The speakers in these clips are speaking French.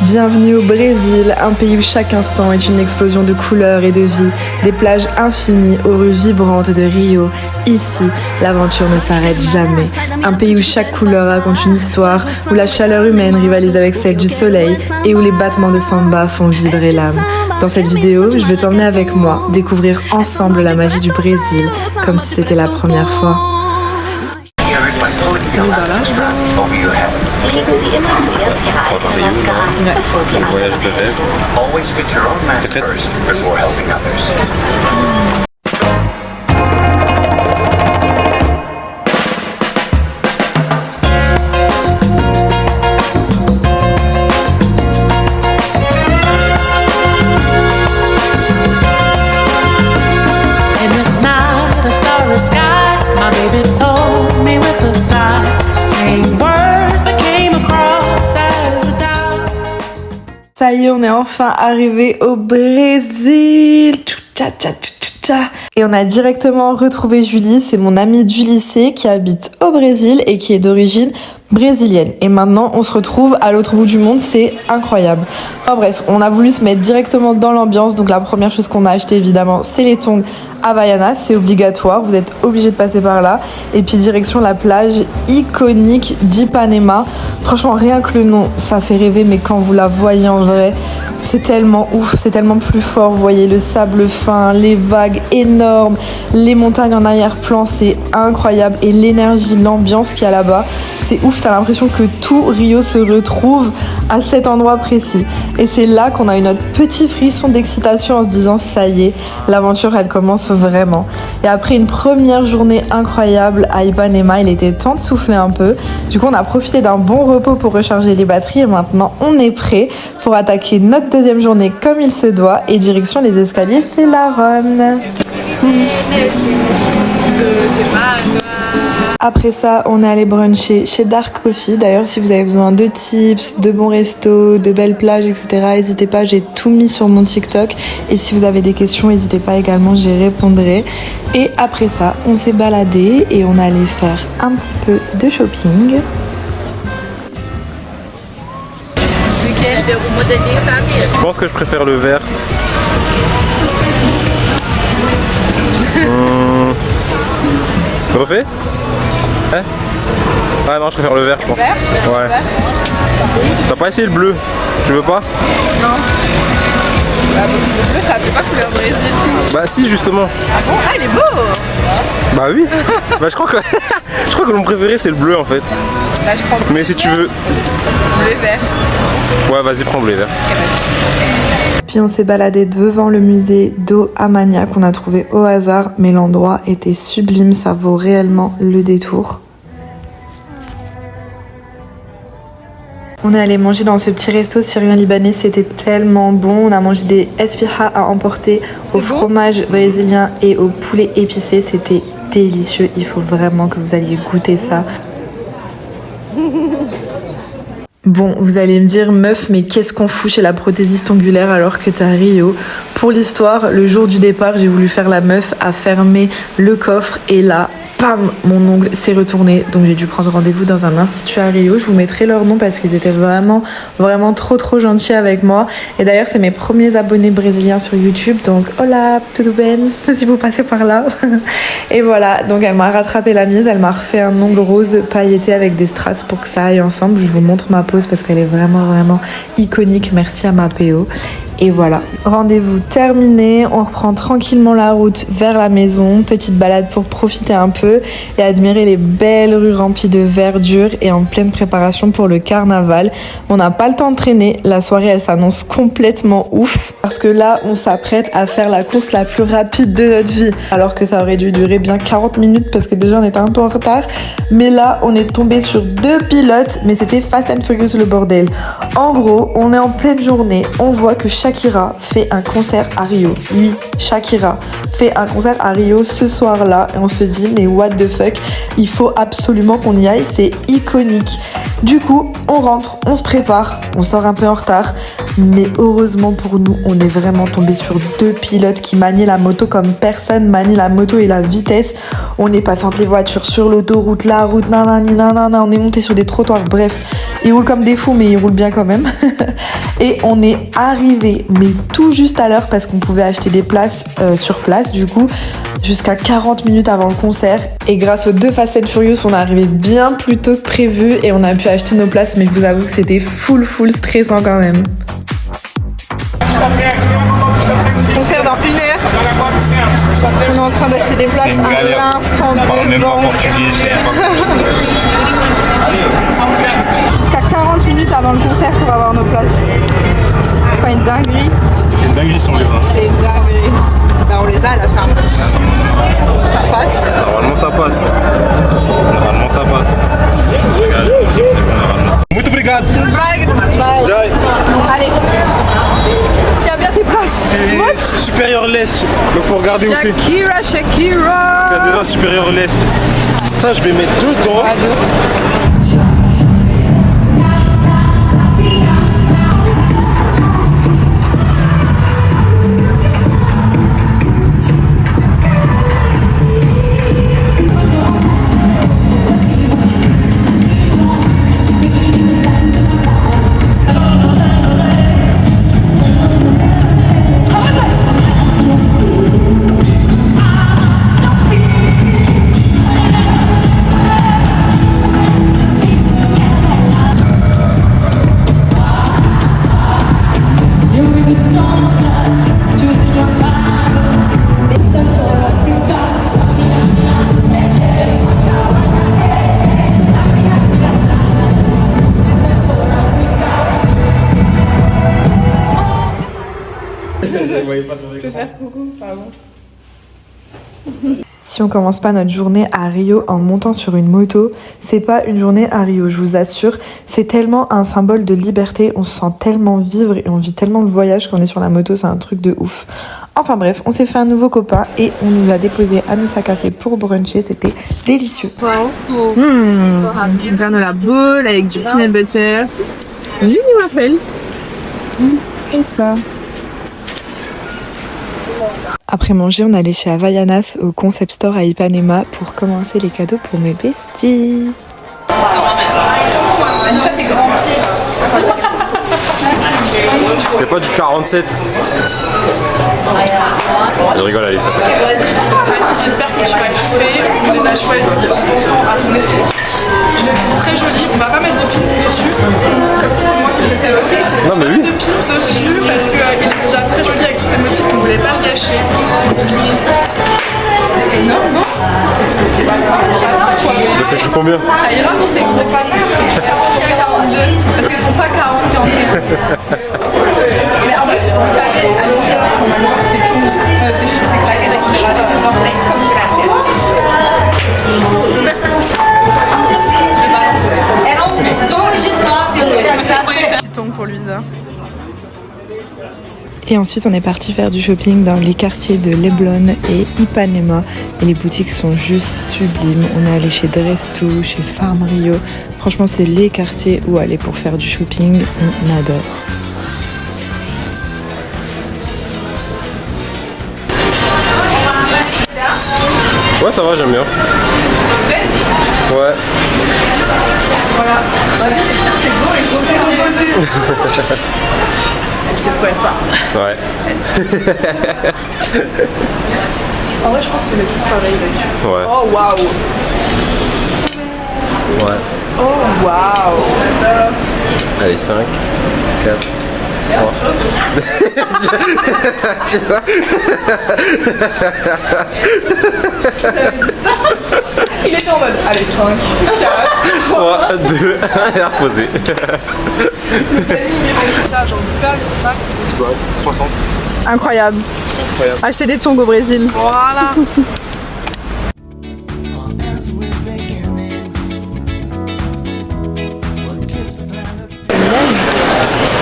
Bienvenue au Brésil, un pays où chaque instant est une explosion de couleurs et de vie, des plages infinies aux rues vibrantes de Rio. Ici, l'aventure ne s'arrête jamais. Un pays où chaque couleur raconte une histoire, où la chaleur humaine rivalise avec celle du soleil et où les battements de samba font vibrer l'âme. Dans cette vidéo, je vais t'emmener avec moi découvrir ensemble la magie du Brésil, comme si c'était la première fois. Voyage de rêve. Always fit your own mask first before helping others. In this night, a starry sky, my baby told me with a sigh, saying words that came across as a doubt. Ça y est, on est enfin arrivé au Brésil. Et on a directement retrouvé Julie, c'est mon amie du lycée qui habite au Brésil et qui est d'origine brésilienne. Et maintenant, on se retrouve à l'autre bout du monde, c'est incroyable. Enfin bref, on a voulu se mettre directement dans l'ambiance. Donc la première chose qu'on a acheté évidemment, c'est les tongs Havaianas, c'est obligatoire, vous êtes obligés de passer par là. Et puis direction la plage iconique d'Ipanema. Franchement, rien que le nom, ça fait rêver, mais quand vous la voyez en vrai, c'est tellement ouf, c'est tellement plus fort. Vous voyez le sable fin, les vagues énormes, les montagnes en arrière-plan, c'est incroyable. Et l'énergie, l'ambiance qu'il y a là-bas, c'est ouf. T'as l'impression que tout Rio se retrouve à cet endroit précis. Et c'est là qu'on a eu notre petit frisson d'excitation en se disant ça y est, l'aventure elle commence vraiment. Et après une première journée incroyable à Ipanema, il était temps de souffler un peu. Du coup on a profité d'un bon repos pour recharger les batteries et maintenant on est prêt pour attaquer notre deuxième journée comme il se doit et direction les escaliers, c'est la Rome. Après ça, on est allé bruncher chez Dark Coffee. D'ailleurs, si vous avez besoin de tips, de bons restos, de belles plages, etc., n'hésitez pas, j'ai tout mis sur mon TikTok. Et si vous avez des questions, n'hésitez pas également, j'y répondrai. Et après ça, on s'est baladé et on est allé faire un petit peu de shopping. Je pense que je préfère le vert. Refait? Hein? Ah non, je préfère le vert, je pense. Ouais. T'as pas essayé le bleu? Tu veux pas? Non. Bah, le bleu, ça fait pas couleur Brésil. Bah si, justement. Ah bon? Ah, il est beau! Bah oui. Bah je crois que mon préféré c'est le bleu en fait. Bah, je prends bleu. Mais si tu veux... Bleu et vert. Ouais, vas-y, prends bleu et vert. Puis on s'est baladé devant le musée d'eau Amania qu'on a trouvé au hasard, mais l'endroit était sublime, ça vaut réellement le détour. On est allé manger dans ce petit resto syrien libanais, c'était tellement bon. On a mangé des esfirra à emporter au fromage brésilien et au poulet épicé, c'était délicieux. Il faut vraiment que vous alliez goûter ça. Bon, vous allez me dire, meuf, mais qu'est-ce qu'on fout chez la prothésiste ongulaire alors que t'es à Rio? Pour l'histoire, le jour du départ, j'ai voulu faire la meuf à fermer le coffre et là, pam, mon ongle s'est retourné. Donc j'ai dû prendre rendez-vous dans un institut à Rio. Je vous mettrai leur nom parce qu'ils étaient vraiment trop gentils avec moi. Et d'ailleurs, c'est mes premiers abonnés brésiliens sur YouTube. Donc, hola, tudo bem, si vous passez par là. Et voilà, donc elle m'a rattrapé la mise. Elle m'a refait un ongle rose pailleté avec des strass pour que ça aille ensemble. Je vous montre ma pose parce qu'elle est vraiment iconique. Merci à ma PO. Et voilà, rendez-vous terminé, on reprend tranquillement la route vers la maison, petite balade pour profiter un peu et admirer les belles rues remplies de verdure et en pleine préparation pour le carnaval. On n'a pas le temps de traîner, la soirée elle s'annonce complètement ouf parce que là on s'apprête à faire la course la plus rapide de notre vie alors que ça aurait dû durer bien 40 minutes parce que déjà on était un peu en retard, mais là on est tombé sur 2 pilotes mais c'était Fast and Furious le bordel. En gros, on est en pleine journée, on voit que Shakira fait un concert à Rio. Oui, Shakira fait un concert à Rio ce soir-là et on se dit mais what the fuck, il faut absolument qu'on y aille, c'est iconique. Du coup, on rentre, on se prépare, on sort un peu en retard, mais heureusement pour nous, on est vraiment tombé sur 2 pilotes qui maniaient la moto comme personne manie la moto et la vitesse. On est passé entre les voitures sur l'autoroute, la route, nanana, on est monté sur des trottoirs, bref, ils roulent comme des fous mais ils roulent bien quand même. Et on est arrivé, mais tout juste à l'heure parce qu'on pouvait acheter des places sur place du coup, jusqu'à 40 minutes avant le concert. Et grâce aux 2 Fast and Furious, on est arrivé bien plus tôt que prévu et on a pu acheter nos places, mais je vous avoue que c'était full stressant quand même. Concert dans 1 heure. On est en train d'acheter des places à l'instant devant. Jusqu'à 40 minutes avant le concert pour avoir nos places. C'est pas une dinguerie. C'est une dinguerie sur les vins. C'est une dinguerie. Ben on les a à la fin. Ça passe. Normalement ça passe. Normalement ça passe. Regarde, c'est bon normalement. Muito obrigado. Jai. Allez. Tiens bien tes places. Supérieur leste. Donc faut regarder aussi. Shakira. Regardez là, supérieur leste. Ça je vais mettre dedans. Ah, de ouf. Si on commence pas notre journée à Rio en montant sur une moto, c'est pas une journée à Rio, je vous assure. C'est tellement un symbole de liberté, on se sent tellement vivre et on vit tellement le voyage quand on est sur la moto, c'est un truc de ouf. Enfin bref, on s'est fait un nouveau copain et on nous a déposé à Moussa Café pour bruncher, c'était délicieux. Granola bowl avec du peanut butter. Mini waffle. Ça. Après manger, on allait chez Havaianas au Concept Store à Ipanema pour commencer les cadeaux pour mes besties. Y'a pas du 47. Je rigole, allez, ça peut. J'espère que tu vas kiffer. On les a choisis en pensant à ton esthétique. Je les trouve très jolies. On va pas mettre de pins dessus. Comme ça, pour moi, c'est ok. Non, mais oui. De pins dessus parce qu'il est déjà très joli avec tous ces motifs. On voulait pas le gâcher. C'est énorme, non? Mais ça joue combien? Ça ira, tu sais, on pas mal. C'est 42. Parce qu'elles font pas 40 et 41. Mais en plus, vous savez, allez-y, c'est tout. C'est claqué avec les orteils comme ça. Petit tongue pour Luisa. Et ensuite, on est parti faire du shopping dans les quartiers de Leblon et Ipanema. Et les boutiques sont juste sublimes. On est allé chez Drestu, chez Farm Rio. Franchement, c'est les quartiers où aller pour faire du shopping. On adore. Ouais, ça va, j'aime bien. Ouais. Voilà. C'est beau et beau reposé. Elle sait quoi elle part. Ouais. En vrai, je pense qu'elle est toute pareille là-dessus. Ouais. Oh waouh. Ouais. Oh waouh. Allez, 5, 4, 3. Tu vois? Il était en mode, allez, 5, 4, 3, 2, 1 et à reposer. ça, genre 10 balles, max. C'est quoi? 60. Incroyable. Acheter des tongs au Brésil. Voilà.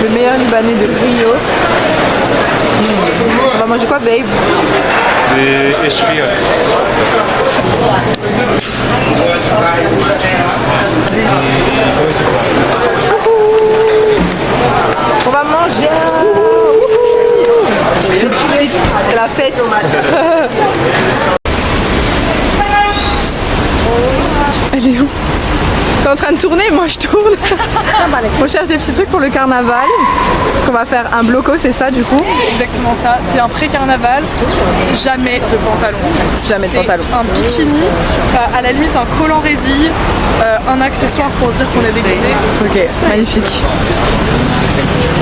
Le meilleur Libanais de Rio. On va manger quoi, babe? Des écheries. On va manger. C'est la fête. Elle est où? T'es en train de tourner, moi je tourne. On cherche des petits trucs pour le carnaval. Parce qu'on va faire un bloco, c'est ça du coup? C'est exactement ça. C'est un pré-carnaval. Jamais de pantalon en fait. Jamais de pantalon. Un bikini, à la limite un collant résille, un accessoire pour dire qu'on est déguisé. Ok, magnifique.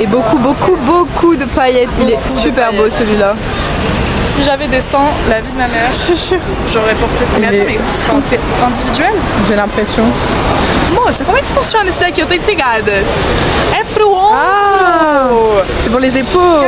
Et beaucoup de paillettes. Il est super beau celui-là. Si j'avais des seins, la vie de ma mère, je te jure, j'aurais porté. Mais attends, mais enfin, c'est individuel? J'ai l'impression. Moça, como é que funciona esse daqui? Eu tô intrigada. É pro ombro! C'est pour les épaules.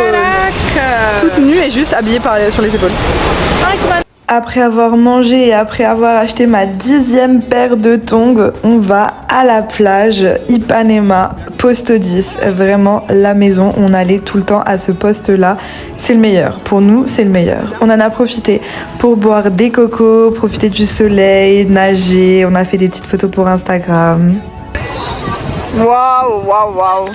Caraca! Toute nue et juste habillée sur les épaules. Ai, que maravilha! Après avoir mangé et après avoir acheté ma 10e paire de tongs, on va à la plage Ipanema, poste 10. Vraiment la maison, on allait tout le temps à ce poste-là. C'est le meilleur, pour nous c'est le meilleur. On en a profité pour boire des cocos, profiter du soleil, nager, on a fait des petites photos pour Instagram. Waouh.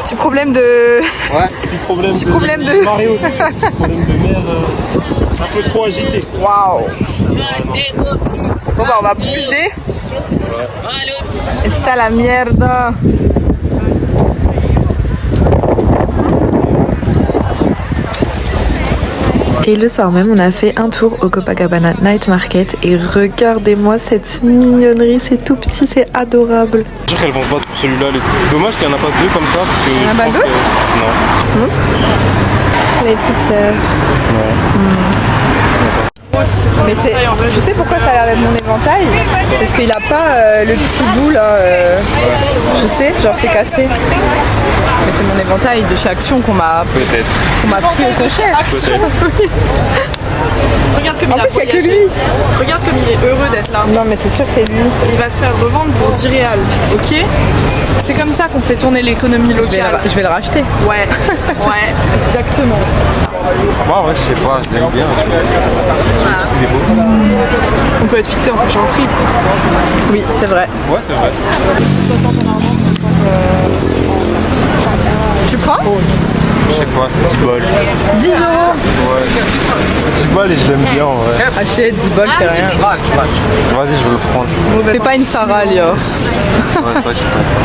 Petit problème de... Ouais, petit problème de Mario. Problème de mer un peu trop agité. Waouh. Bon bah on va bouger. Está la mierda. Et le soir même, on a fait un tour au Copacabana Night Market et regardez-moi cette mignonnerie, c'est tout petit, c'est adorable. Je suis sûr qu'elles vont se battre pour celui-là. Dommage qu'il n'y en a pas deux comme ça parce que. Il y en a pas d'autres? Non. Les petites sœurs. Mais c'est, je sais pourquoi ça a l'air d'être mon éventail, parce qu'il a pas le petit bout là, je sais, genre c'est cassé. Mais c'est mon éventail de chez Action qu'on m'a pris au cochet. Regarde comme En il a plus, il n'y a que voyagé. lui. Regarde comme il est heureux d'être là. Non mais c'est sûr que c'est lui. Il va se faire revendre pour 10 réals, ok? C'est comme ça qu'on fait tourner l'économie locale. Je vais le racheter. Ouais, ouais, exactement. Moi, ouais, je sais pas, je l'aime bien. Il est beau. On peut être fixé en sachant le prix. Oui, c'est vrai. Ouais, c'est vrai. 60 en argent, 65 Tu prends? Je sais pas, c'est 10 balles. 10 €. Ouais. C'est 10 balles et je l'aime bien en vrai. Achète 10 balles, c'est rien. Vas-y, je vais le prendre. C'est pas une Sarah, Lior. Ouais, c'est vrai que je sais pas ça.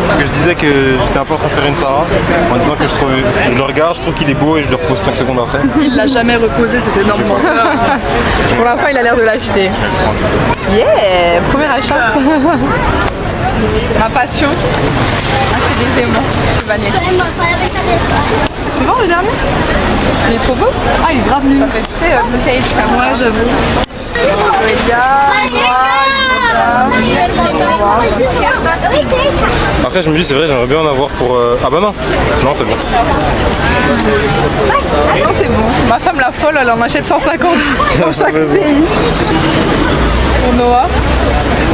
Parce que je disais que j'étais un peu en train de faire une Sarah en disant que je le regarde, je trouve qu'il est beau et je le repose 5 secondes après. Il l'a jamais reposé, cet énorme menteur. Pour l'instant, il a l'air de l'acheter. Yeah, premier achat. Ma passion, acheter des aimants. Tu vas naître. Tu vois le dernier? Il est trop beau. Ah, il est grave mignon. Ça fait très bouteille. Ouais, j'avoue. Après, je me dis, c'est vrai, j'aimerais bien en avoir pour. Ah bah non, non, c'est bon. Non, c'est bon. Ma femme la folle, elle en achète 150 dans chaque Vas-y. pays. Pour Noah,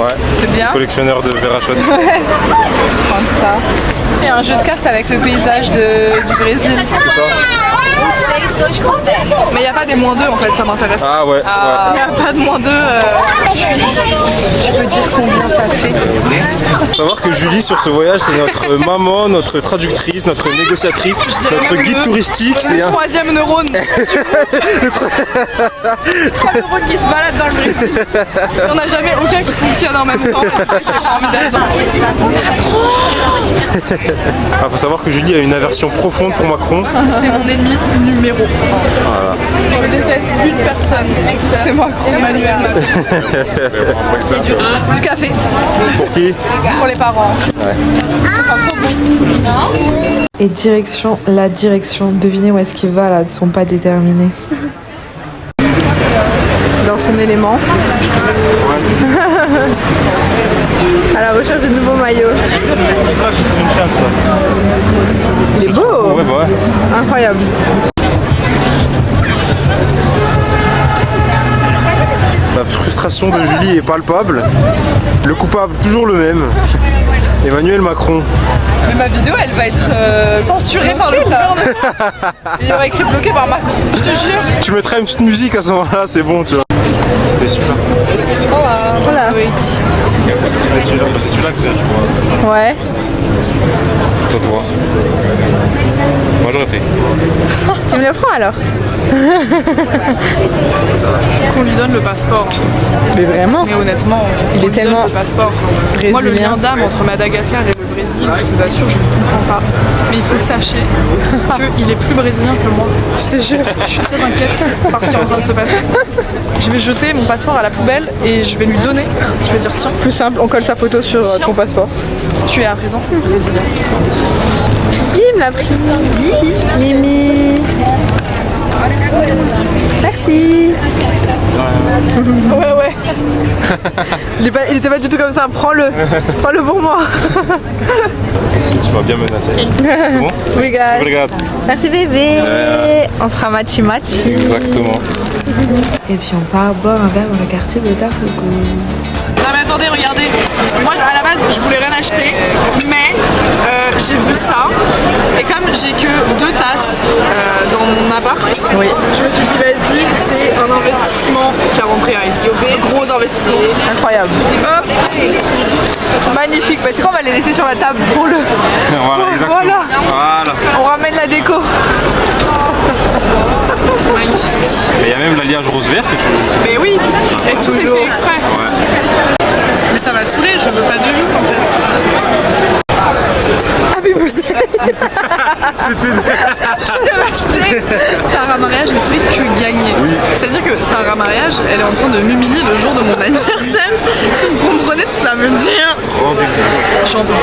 Ouais. c'est bien. Collectionneur de verre à chaude. Prendre ça. Il y a un jeu de cartes avec le paysage du Brésil. C'est ça? Mais il n'y a pas des moins 2 en fait, ça m'intéresse. Ah ouais, Il n'y a pas de moins 2. Tu peux dire combien ça fait? Faut savoir que Julie, sur ce voyage, c'est notre maman, notre traductrice, notre négociatrice, notre guide touristique. C'est un. Troisième neurone. 3 neurones qui se baladent dans le Brésil. Il n'y en a jamais aucun qui fonctionne en même temps. C'est formidable. Ah, faut savoir que Julie a une aversion profonde pour Macron. C'est mon ennemi numéro 1. Je déteste une personne. C'est moi, Emmanuel Macron. Du café. Pour qui? Pour les parents. Et direction, devinez où est-ce qu'il va là, de son pas déterminé. Dans son élément. À la recherche de nouveaux maillots. Il est beau. Ouais, bah ouais. Incroyable. La frustration frustration de Julie est palpable. Le coupable, toujours le même. Emmanuel Macron. Mais ma vidéo, elle va être censurée par le gouvernement. Il y aura écrit bloqué par Macron, je te jure. Tu mettrais une petite musique à ce moment-là, c'est bon, tu vois. C'est super. Voilà. C'est celui-là que j'ai. Ouais. Toi de voir. Moi j'aurais pris. Tu me le prends alors? Qu'on lui donne le passeport. Mais vraiment? Mais honnêtement, Il est on lui donne tellement le passeport. Moi, le lien d'âme entre Madagascar et le Brésil, je vous assure, je ne comprends pas. Mais il faut que sachez qu'il est plus brésilien que moi. Je te jure. Je suis très inquiète par ce qui est en train de se passer. Je vais jeter mon passeport à la poubelle et je vais lui donner. Je vais dire tiens, Plus simple, on colle sa photo sur ton passeport. tu es à présent brésilien. Jim l'a pris. Mimi. Merci. Ouais. Il était pas du tout comme ça. Prends-le. Prends-le pour moi. Si tu vas bien menacer. C'est bon? Regarde. Regarde. Merci bébé. On sera matchy-match. Exactement. Et puis on part boire un verre dans le quartier Botafogo. Non mais attendez, regardez. Moi à la base je voulais rien acheter, mais j'ai vu ça et comme j'ai que 2 tasses dans mon appart, je me suis dit vas-y, c'est un investissement 41 ici. Gros investissement. Incroyable. Hop. Magnifique. Bah, tu sais quoi, on va les laisser sur la table pour le. Voilà, exactement. Voilà. On ramène la déco. Mais il y a même l'alliage rose-vert que tu veux. Mais oui, et tout est fait exprès. Ouais. Mais ça va saouler, je veux pas de 8 en fait. Happy birthday. Sarah Mariage ne fait que gagner. C'est-à-dire que Sarah Mariage, elle est en train de m'humilier le jour de mon anniversaire. Vous comprenez ce que ça veut dire? J'en peux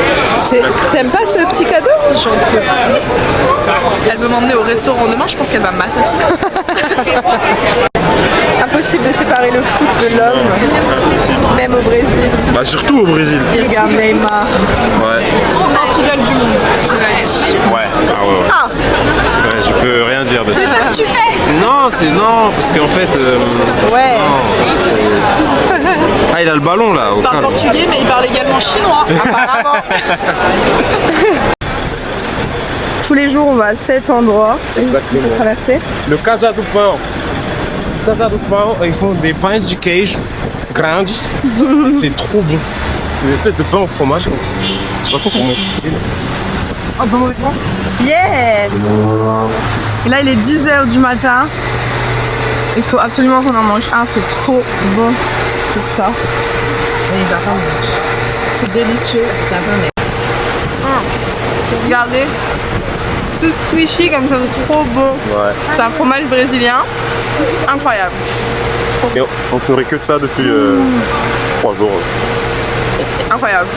plus. T'aimes pas ce petit cadeau? J'en peux plus. Elle veut m'emmener au restaurant demain, je pense qu'elle va m'assassiner. Impossible de séparer le foot de l'homme, même au Brésil. Bah surtout au Brésil. Il regarde Neymar. Ouais. Infidèle du monde, cela dit. Ouais. Ah ouais. Ouais, je peux rien dire dessus. Non, parce qu'en fait. Ouais. Ah, il a le ballon là. Au Il parle calme. portugais, mais il parle également chinois, apparemment. Tous les jours, on va à cet endroit. Exactement. Traverser. Le Casa do Pão. Casa do Pão, ils font des pains de queijo grandes. C'est trop bon. Une espèce de pain au fromage. Je sais pas trop comment expliquer. Yeah! Et là, il est 10h du matin. Il faut absolument qu'on en mange un, c'est trop bon. C'est ça. C'est délicieux. Regardez. Tout squishy comme ça, c'est trop bon. Ouais. C'est un fromage brésilien. Incroyable. Et on se nourrit que de ça depuis 3 jours. Incroyable.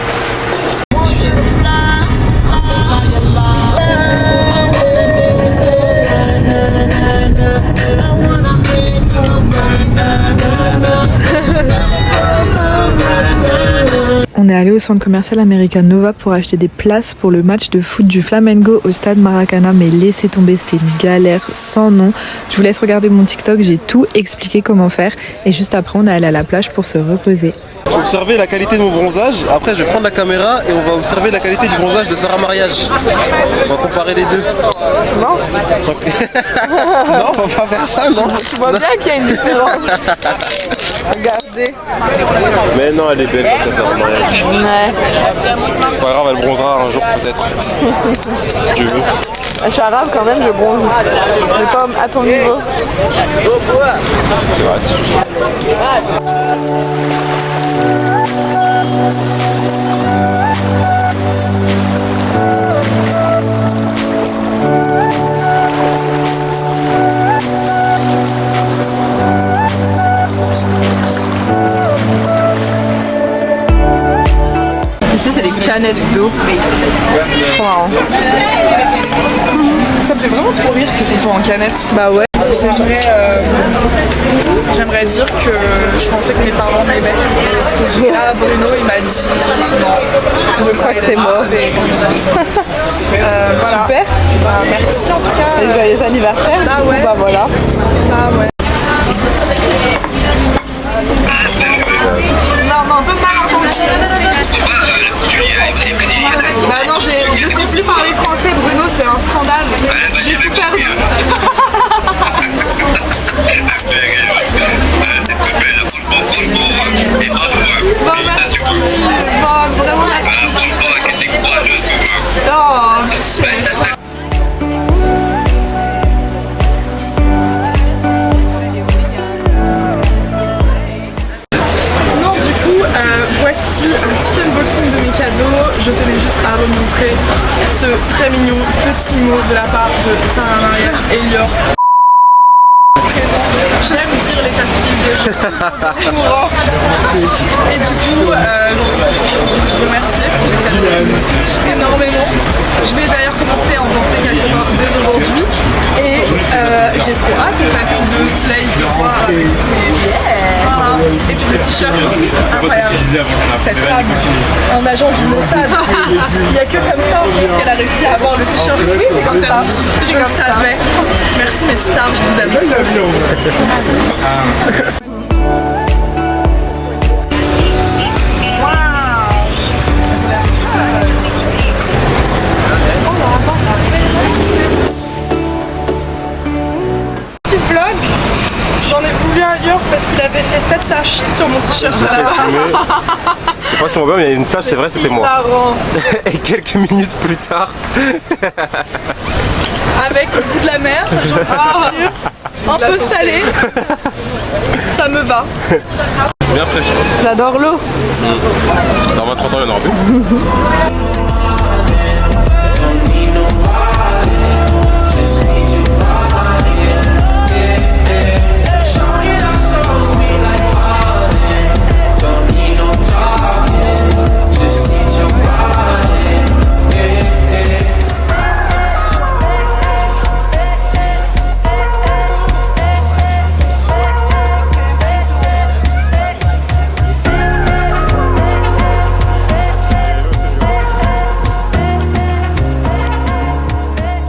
On est allé au centre commercial American Nova pour acheter des places pour le match de foot du Flamengo au stade Maracana, mais laissez tomber, c'était une galère sans nom. Je vous laisse regarder mon TikTok, j'ai tout expliqué comment faire et juste après on est allé à la plage pour se reposer. Je vais observer la qualité de mon bronzage, après je vais prendre la caméra et on va observer la qualité du bronzage de Sarah Mariage. On va comparer les deux. Non, Non, on va pas faire ça, non. tu vois bien qu'il y a une différence. Regardez. Mais non, elle est belle comme ça, Sarah Mariage. Ouais. C'est pas grave, elle bronzera un jour peut-être. Si tu veux. Je suis arabe quand même, je bronze. Mais pas à ton niveau. C'est vrai. Ici, c'est des canettes d'eau. C'est trop marrant. Ça me fait vraiment trop rire que ce soit en canette. Bah ouais. J'aimerais dire que je pensais que mes parents m'aimaient. Et là, Bruno, il m'a dit non. Je crois que c'est mort. Voilà. Super. Bah, merci en tout cas. Et joyeux anniversaire. Ah du coup, ouais. Bah voilà. Ça, ouais. un peu mal entendu. Bah non, je sais plus parler français, Bruno, c'est un scandale. J'ai tout perdu. Bon, merci. Bon, vraiment merci. Oh, shit. Voici un petit unboxing de mes cadeaux. Je tenais juste à vous montrer ce très mignon petit mot de la part de Sarah Maria Elior. J'aime dire l'état civil des gens. Courant. Et du coup, je vous remercie pour les cadeaux. Énormément. Je vais d'ailleurs commencer à en porter quelques-uns dès aujourd'hui. Et j'ai trop hâte en fait de Slay ce soir avec tous mes voilà. Et puis le t-shirt aussi, incroyable. Cette femme, un agent du Mossad. Il n'y a que comme ça qu'elle a réussi à avoir le t-shirt. Oui, c'est comme ça. C'est comme ça. Merci mes stars, je vous aime. J'en ai voulu un York parce qu'il avait fait 7 taches sur mon t-shirt. Je sais filmer. Je sais pas si on voit, mais il y a une tache, c'est vrai, c'était moi. Et quelques minutes plus tard. Avec le goût de la mer, un peu salé, ça me va. Bien fraîche. J'adore l'eau. Dans 20-30 ans, il y en aura plus.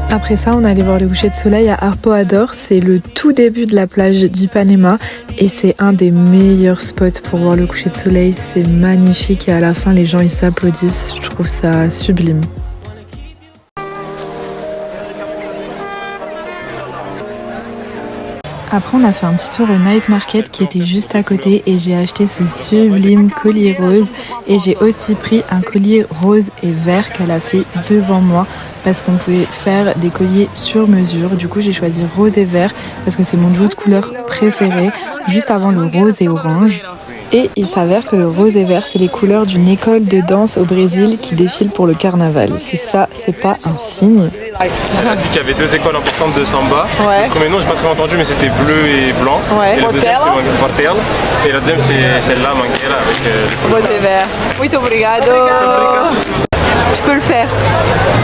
Après ça, on allait voir le coucher de soleil à Arpoador. C'est le tout début de la plage d'Ipanema et c'est un des meilleurs spots pour voir le coucher de soleil. C'est magnifique et à la fin, les gens ils s'applaudissent. Je trouve ça sublime. Après, on a fait un petit tour au Nice Market qui était juste à côté et j'ai acheté ce sublime collier rose et j'ai aussi pris un collier rose et vert qu'elle a fait devant moi parce qu'on pouvait faire des colliers sur mesure. Du coup, j'ai choisi rose et vert parce que c'est mon duo de couleurs préféré, juste avant le rose et orange. Et il s'avère que le rose et vert, c'est les couleurs d'une école de danse au Brésil qui défile pour le carnaval. Si ça, c'est pas un signe. Elle a dit qu'il y avait 2 écoles importantes de samba. Ouais. Le premier nom, j'ai pas très entendu, mais c'était bleu et blanc. Ouais. Et le deuxième, c'est Portel. Et la deuxième, c'est celle-là, Mangueira, avec Rose et vert. Muito obrigado. Je peux le faire.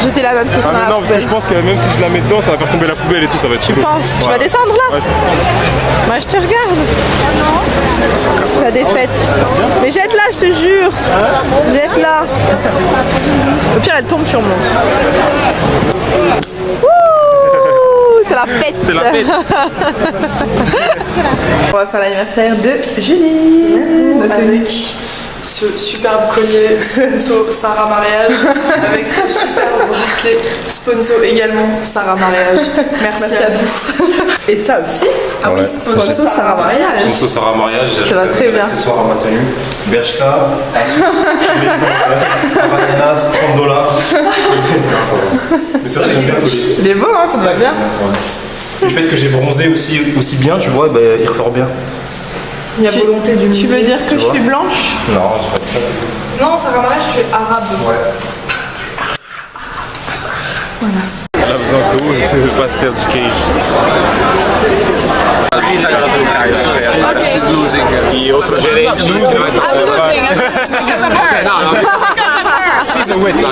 Jeter la note que Ah mais non, parce que je pense que même si je la mets dedans, ça va faire tomber la poubelle et tout, ça va être Tu penses? Tu vas descendre là? Ouais. Moi je te regarde. La défaite. Mais jette-la, je te jure. Jette-la. Au pire, elle tombe, tu remontes. Wouh, c'est la fête. C'est la fête. On va faire l'anniversaire de Julie. Avec ce superbe collier sponsor Sarah Mariage, avec ce superbe bracelet sponsor également Sarah Mariage. Merci à tous. Et ça aussi. Ah oui, sponsor Sarah Mariage. Sponsor Sarah Mariage, Ça va très bien. Accessoire à ma tenue. Bershka, Havaianas, $30. Mais c'est vrai, j'aime bien le collier. Il est beau, hein, ça te va bien. Le fait que j'ai bronzé aussi bien, tu vois, ben, il ressort bien. Il y a volonté du Tu veux dire que je suis blanche? Non, j'ai pas dit ça. Non, Sarah Mariage, tu es arabe. Ouais. Voilà. Elle a besoin d'eau, je ne veux pas se faire du cage. She's losing. E outro gerente vai Because of her. She's a witch.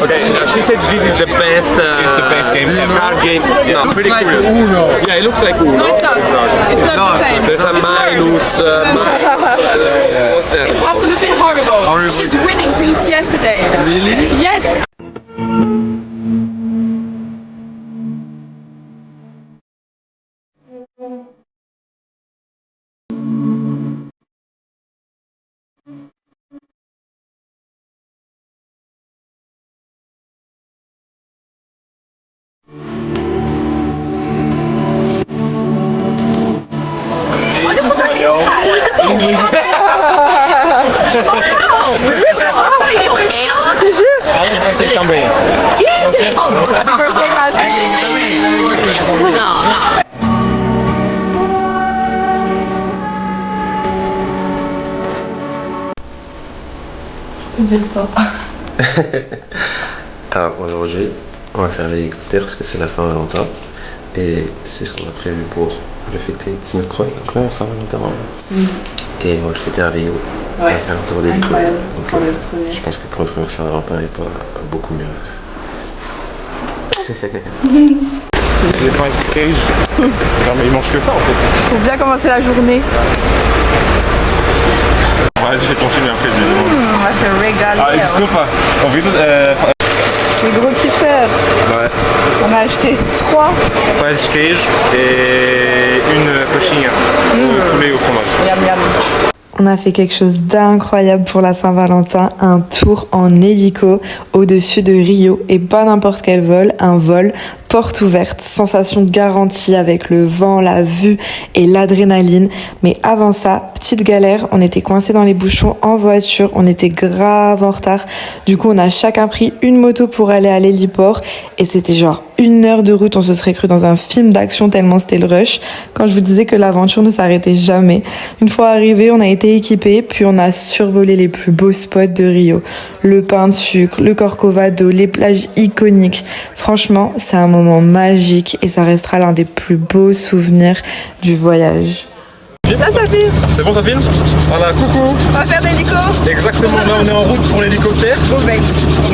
Okay, she said this is the best. It's the best game ever. Card game. No, pretty curious. Yeah, it looks like Uno. No, it's not. It's not the same. There's a minus. It's absolutely horrible. She's winning since yesterday. Really? Yes. Alors aujourd'hui, on va faire l'hélicoptère parce que c'est la Saint-Valentin et c'est ce qu'on a prévu pour le fêter. C'est notre première Saint-Valentin. Et on va le fêter à Rio. On va faire un tour d'hélico. Donc je pense que pour notre première Saint-Valentin, il n'y a pas beaucoup mieux. Les pains de cage. Non mais ils mangent que ça en fait. Faut bien commencer la journée. Vas-y, fais ton film et après je vais. On va se régaler. Ah, desculpa. Convido. Les gros kiffeurs. Ouais. On a acheté 3. Pães de queijo et une coxinha. Au poulet au fromage. Miam miam. On a fait quelque chose d'incroyable pour la Saint-Valentin, un tour en hélico au-dessus de Rio et pas n'importe quel vol, un vol porte ouverte, sensation garantie avec le vent, la vue et l'adrénaline. Mais avant ça, petite galère, on était coincés dans les bouchons en voiture, on était grave en retard. Du coup, on a chacun pris une moto pour aller à l'héliport et c'était genre 1 heure de route, on se serait cru dans un film d'action tellement c'était le rush. Quand je vous disais que l'aventure ne s'arrêtait jamais. Une fois arrivé, on a été équipés, puis on a survolé les plus beaux spots de Rio. Le pain de sucre, le Corcovado, les plages iconiques. Franchement, c'est un moment magique et ça restera l'un des plus beaux souvenirs du voyage. Là ça filme. C'est bon, ça filme? Voilà, coucou. On va faire des hélicos. Exactement, là on est en route pour l'hélicoptère. Bon mec.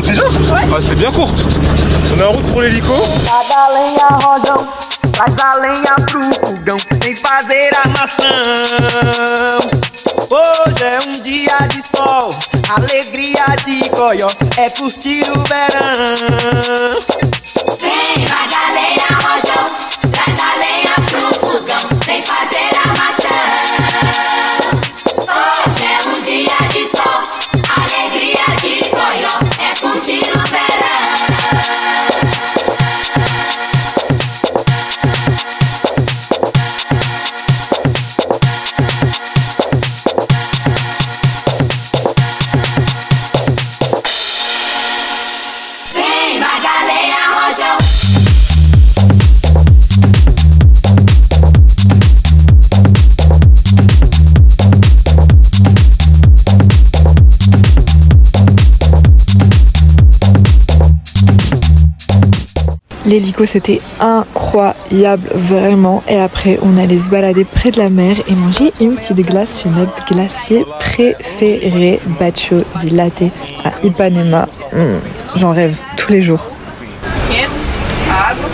Déjà? Ouais. Ah, c'était bien court. On est en route pour l'hélico. Traz a lenha, rojão, traz a lenha pro fogão, vem fazer armação. Hoje é dia de sol, alegria de coió, é curtir o verão. Vem, traz a lenha, rojão, traz a lenha pro fogão, vem fazer armação. Hoje é dia de sol, alegria de coió, é curtir o verão. L'hélico c'était incroyable vraiment et après on allait se balader près de la mer et manger une petite glace chez notre glacier préféré, Bacio di Latte à Ipanema. J'en rêve tous les jours. 500, água.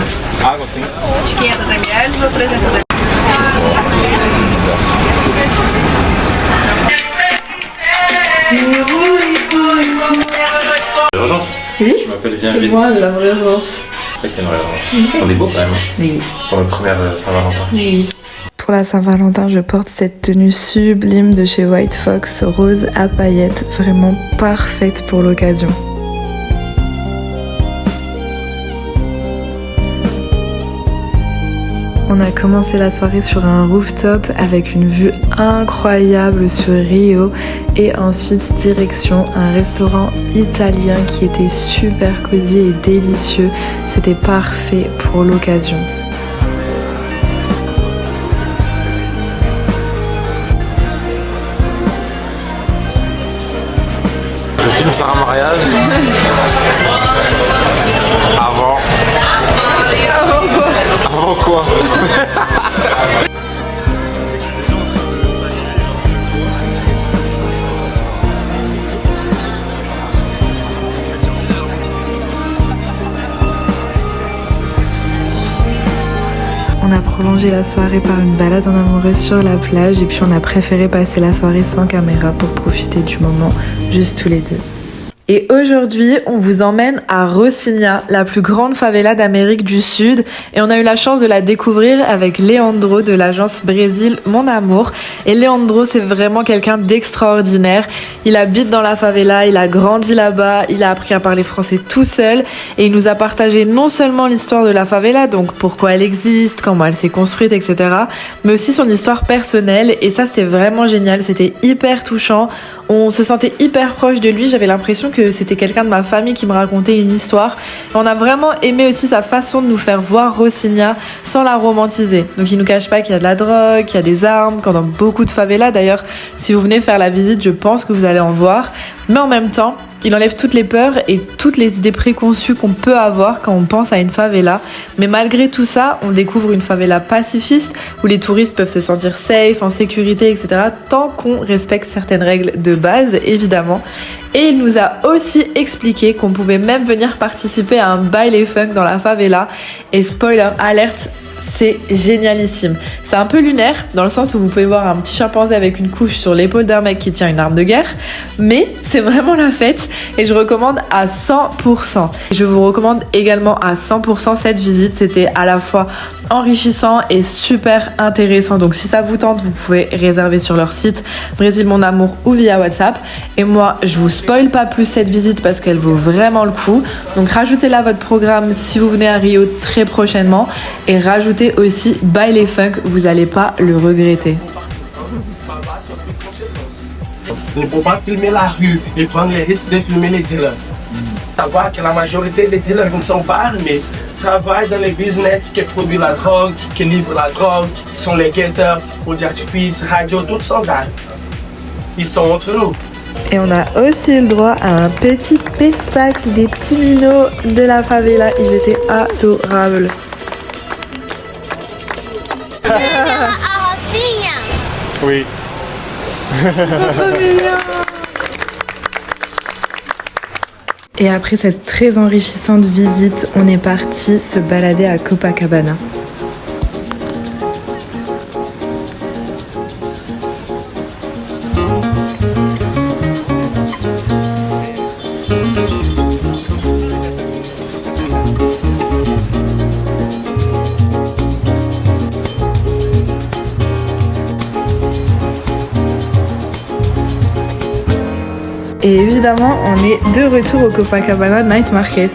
Água, sim. De 500 ml ou 300 ml? L'urgence? Oui. Je m'appelle bien C'est moi la vraie urgence. C'est vrai qu'il y a une vraie urgence. On est beau quand même. Oui. Pour notre première Saint-Valentin. Oui. Pour la Saint-Valentin, je porte cette tenue sublime de chez White Fox, rose à paillettes, vraiment parfaite pour l'occasion. On a commencé la soirée sur un rooftop avec une vue incroyable sur Rio et ensuite direction un restaurant italien qui était super cosy et délicieux. C'était parfait pour l'occasion. Je filme Sarah Mariage. Avant. Avant quoi? On a prolongé la soirée par une balade en amoureux sur la plage et puis on a préféré passer la soirée sans caméra pour profiter du moment juste tous les deux. Et aujourd'hui, on vous emmène à Rocinha, la plus grande favela d'Amérique du Sud. Et on a eu la chance de la découvrir avec Leandro de l'agence Brésil Mon Amour. Et Leandro, c'est vraiment quelqu'un d'extraordinaire. Il habite dans la favela, il a grandi là-bas, il a appris à parler français tout seul. Et il nous a partagé non seulement l'histoire de la favela, donc pourquoi elle existe, comment elle s'est construite, etc. mais aussi son histoire personnelle. Et ça, c'était vraiment génial, c'était hyper touchant. On se sentait hyper proche de lui, j'avais l'impression que c'était quelqu'un de ma famille qui me racontait une histoire. Et on a vraiment aimé aussi sa façon de nous faire voir Rocinha sans la romantiser. Donc il nous cache pas qu'il y a de la drogue, qu'il y a des armes, comme dans beaucoup de favelas. D'ailleurs, si vous venez faire la visite, je pense que vous allez en voir. Mais en même temps, il enlève toutes les peurs et toutes les idées préconçues qu'on peut avoir quand on pense à une favela. Mais malgré tout ça, on découvre une favela pacifiste où les touristes peuvent se sentir safe, en sécurité, etc. tant qu'on respecte certaines règles de base, évidemment. Et il nous a aussi expliqué qu'on pouvait même venir participer à un baile funk dans la favela. Et spoiler alert, c'est génialissime. C'est un peu lunaire, dans le sens où vous pouvez voir un petit chimpanzé avec une couche sur l'épaule d'un mec qui tient une arme de guerre, mais c'est vraiment la fête et je recommande à 100%. Je vous recommande également à 100% cette visite, c'était à la fois enrichissant et super intéressant. Donc si ça vous tente, vous pouvez réserver sur leur site Brésil Mon Amour ou via WhatsApp. Et moi, je vous spoil pas plus cette visite parce qu'elle vaut vraiment le coup. Donc rajoutez-la à votre programme si vous venez à Rio très prochainement et rajoutez aussi Baile Funk, vous allez pas le regretter. Ne peut pas filmer la rue et prendre les risques de filmer les dealers. Savoir que la majorité des dealers ne sont pas armés, travaillent dans les business qui produisent la drogue, qui livrent la drogue, qui sont les guetteurs, feux d'artifice, radio, toutes sans armes. Ils sont entre nous. Et on a aussi eu le droit à un petit pestacle des petits minots de la favela. Ils étaient adorables. Oui. Et après cette très enrichissante visite, on est parti se balader à Copacabana. Et évidemment, on est de retour au Copacabana Night Market.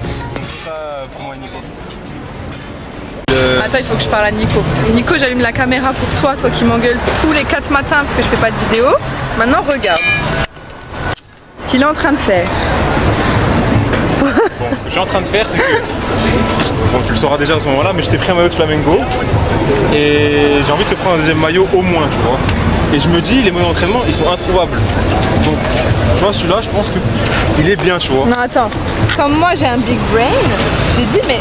Attends, il faut que je parle à Nico. Nico, j'allume la caméra pour toi, toi qui m'engueules tous les 4 matins parce que je fais pas de vidéo. Maintenant, regarde ce qu'il est en train de faire. Bon, ce que je suis en train de faire, c'est que... Bon, tu le sauras déjà à ce moment-là, mais je t'ai pris un maillot de flamenco. Et j'ai envie de te prendre un deuxième maillot au moins, tu vois. Et je me dis, les maillots d'entraînement, ils sont introuvables. Donc, tu vois, celui-là, je pense qu'il est bien, tu vois. Non, attends. Comme moi, j'ai un big brain, j'ai dit, mais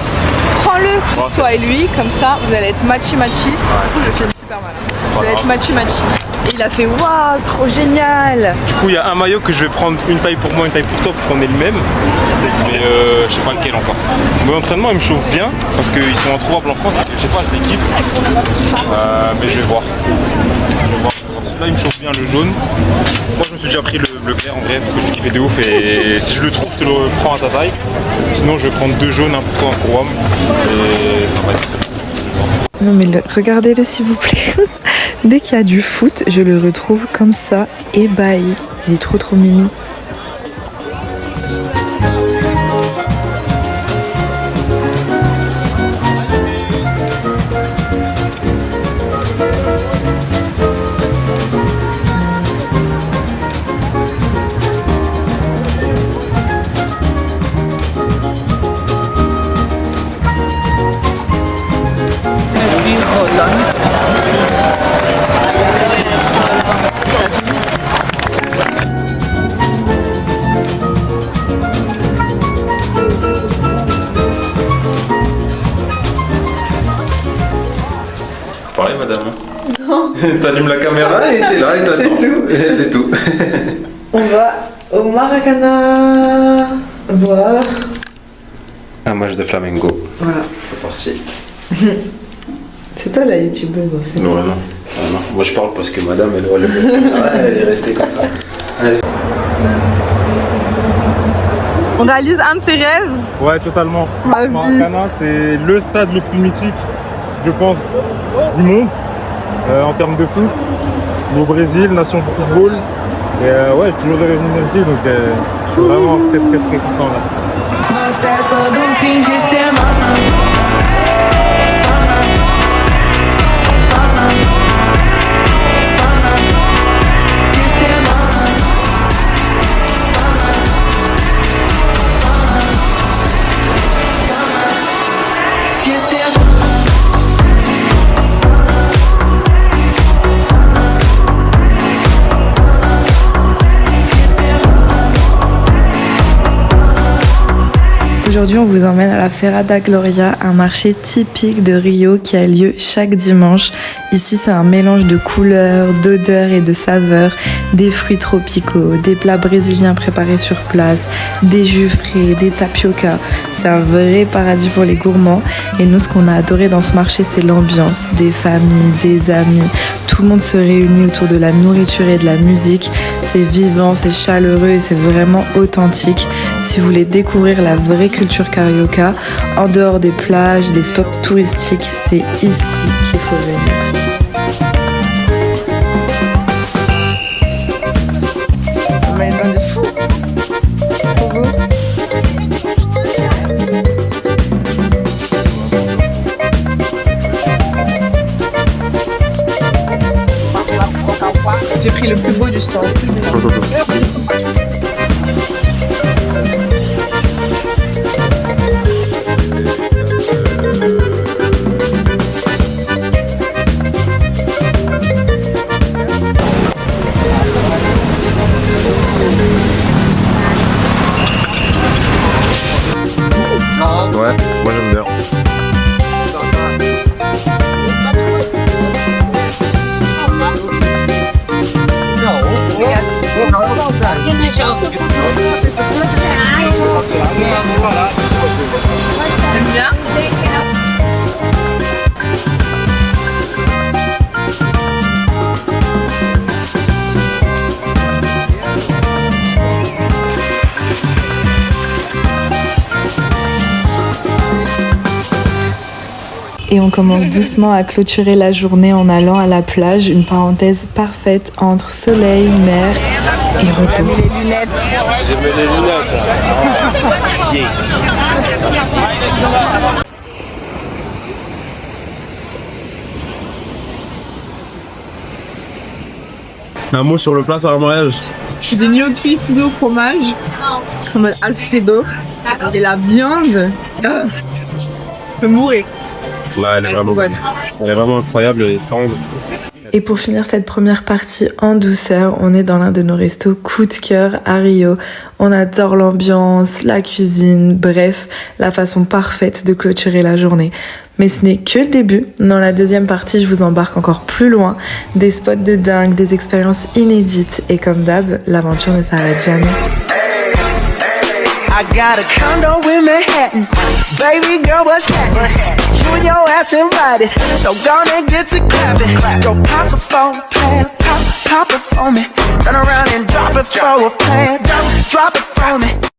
prends-le, toi et lui, comme ça, vous allez être matchy-matchy. Je trouve que je filme super mal. Vous allez être matchy-matchy. Et il a fait, waouh, trop génial. Du coup, il y a un maillot que je vais prendre une taille pour moi, une taille pour toi, pour qu'on ait le même. Mais je sais pas lequel encore. Le maillot d'entraînement, il me chauffe bien, parce qu'ils sont introuvables en France. Je sais pas, je l'équipe. Mais je vais voir. Là il me chauffe bien le jaune. Moi je me suis déjà pris le bleu clair en vrai parce que je kiffais de ouf et si je le trouve je te le prends à ta taille. Sinon je vais prendre 2 jaunes, un pour toi, un pour Wam et ça va être. Non mais regardez-le s'il vous plaît. Dès qu'il y a du foot, je le retrouve comme ça, ébahi. Il est trop mimi. Parlez madame. Non. T'allumes la caméra et t'es là et t'attends. C'est tout. C'est tout. On va au Maracana voir un match de flamenco. Voilà. C'est parti. C'est toi la youtubeuse en fait. Non, non. Ah, non. Moi je parle parce que madame elle est restée comme ça. Allez. On réalise un de ses rêves. Ouais, totalement. Ma vie. Maracana, c'est le stade le plus mythique, je pense, du monde en termes de foot. Au Brésil, nation du football. Et ouais, j'ai toujours rêvé de venir ici, donc je suis vraiment très content là. Aujourd'hui, on vous emmène à la Feira da Glória, un marché typique de Rio qui a lieu chaque dimanche. Ici, c'est un mélange de couleurs, d'odeurs et de saveurs, des fruits tropicaux, des plats brésiliens préparés sur place, des jus frais, des tapioca. C'est un vrai paradis pour les gourmands. Et nous, ce qu'on a adoré dans ce marché, c'est l'ambiance, des familles, des amis. Tout le monde se réunit autour de la nourriture et de la musique. C'est vivant, c'est chaleureux et c'est vraiment authentique. Si vous voulez découvrir la vraie culture carioca, en dehors des plages, des spots touristiques, c'est ici qu'il faut venir. On va être dans des fous. Trop beau. J'ai pris le plus beau du stand. Ouais, moi j'aime bien. T'aimes bien? Et on commence doucement à clôturer la journée en allant à la plage, une parenthèse parfaite entre soleil, mer et repos. Les lunettes. J'ai mis les lunettes. Yeah. Un mot sur le plat, ça va mariage. C'est des gnocchis fouillés au fromage. En mode Alfredo. Et la viande. Se mourir. Là, elle est vraiment bonne. Elle est vraiment incroyable, elle est tendre. Et pour finir cette première partie en douceur, on est dans l'un de nos restos coup de cœur à Rio. On adore l'ambiance, la cuisine, bref, la façon parfaite de clôturer la journée. Mais ce n'est que le début. Dans la deuxième partie, je vous embarque encore plus loin. Des spots de dingue, des expériences inédites. Et comme d'hab, l'aventure ne s'arrête jamais. I got a condo in Manhattan. Baby girl, what's happening? You and your ass invited, so gonna get to clapping. Go pop it for a plan, pop it for me. Turn around and drop it for a plan, drop it for me.